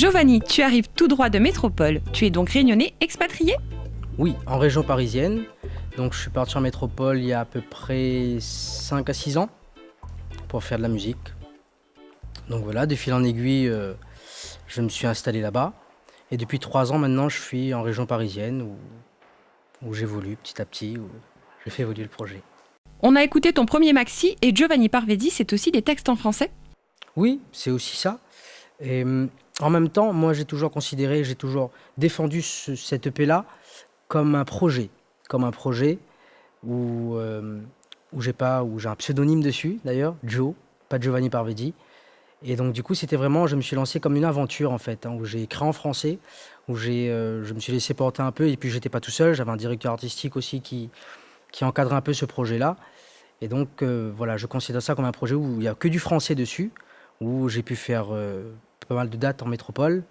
Giovanni, tu arrives tout droit de métropole. Tu es donc réunionnais expatrié ? Oui, en région parisienne. Donc je suis parti en métropole il y a à peu près 5 à 6 ans pour faire de la musique. Donc voilà, de fil en aiguille, je me suis installé là-bas. Et depuis 3 ans maintenant, je suis en région parisienne où j'évolue petit à petit, où je fais évoluer le projet. On a écouté ton premier maxi et Giovanni Parvedi, c'est aussi des textes en français ? Oui, c'est aussi ça. Et en même temps, moi j'ai toujours considéré, j'ai toujours défendu cette EP-là comme un projet où j'ai un pseudonyme dessus d'ailleurs, Joe, pas Giovanni Parvedi. Et donc du coup, c'était vraiment, je me suis lancé comme une aventure en fait, où j'ai écrit en français, je me suis laissé porter un peu, et puis j'étais pas tout seul, j'avais un directeur artistique aussi qui encadrait un peu ce projet-là. Et donc voilà, je considère ça comme un projet où il y a que du français dessus, où j'ai pu faire pas mal de dates en métropole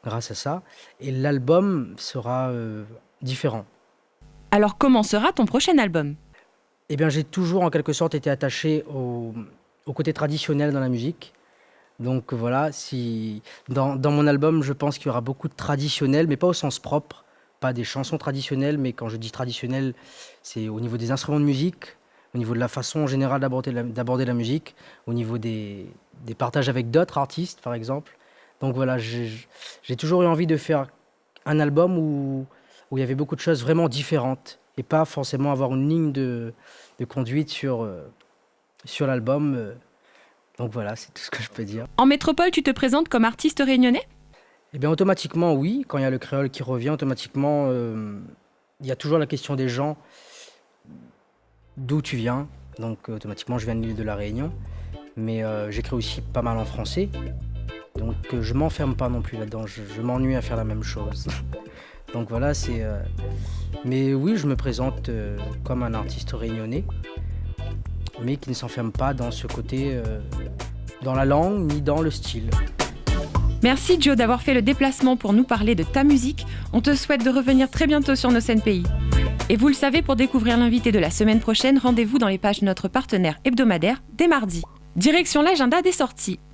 grâce à ça. Et l'album sera différent. Alors comment sera ton prochain album ? Eh bien, j'ai toujours en quelque sorte été attaché au côté traditionnel dans la musique. Donc voilà, si dans mon album, je pense qu'il y aura beaucoup de traditionnel, mais pas au sens propre, pas des chansons traditionnelles, mais quand je dis traditionnel, c'est au niveau des instruments de musique, au niveau de la façon générale d'aborder la musique, au niveau des partages avec d'autres artistes, par exemple. Donc voilà, j'ai toujours eu envie de faire un album où il y avait beaucoup de choses vraiment différentes et pas forcément avoir une ligne de conduite sur l'album. Donc voilà, c'est tout ce que je peux dire. En métropole, tu te présentes comme artiste réunionnais ? Eh bien, automatiquement, oui. Quand il y a le créole qui revient, automatiquement, il y a toujours la question des gens. D'où tu viens? Donc, automatiquement, je viens de l'île de la Réunion. Mais j'écris aussi pas mal en français. Donc, je m'enferme pas non plus là-dedans. Je m'ennuie à faire la même chose. Donc voilà, c'est... Mais oui, je me présente comme un artiste réunionnais, mais qui ne s'enferme pas dans ce côté, dans la langue, ni dans le style. Merci Joe d'avoir fait le déplacement pour nous parler de ta musique. On te souhaite de revenir très bientôt sur nos scènes pays. Et vous le savez, pour découvrir l'invité de la semaine prochaine, rendez-vous dans les pages de notre partenaire hebdomadaire dès mardi. Direction l'agenda des sorties.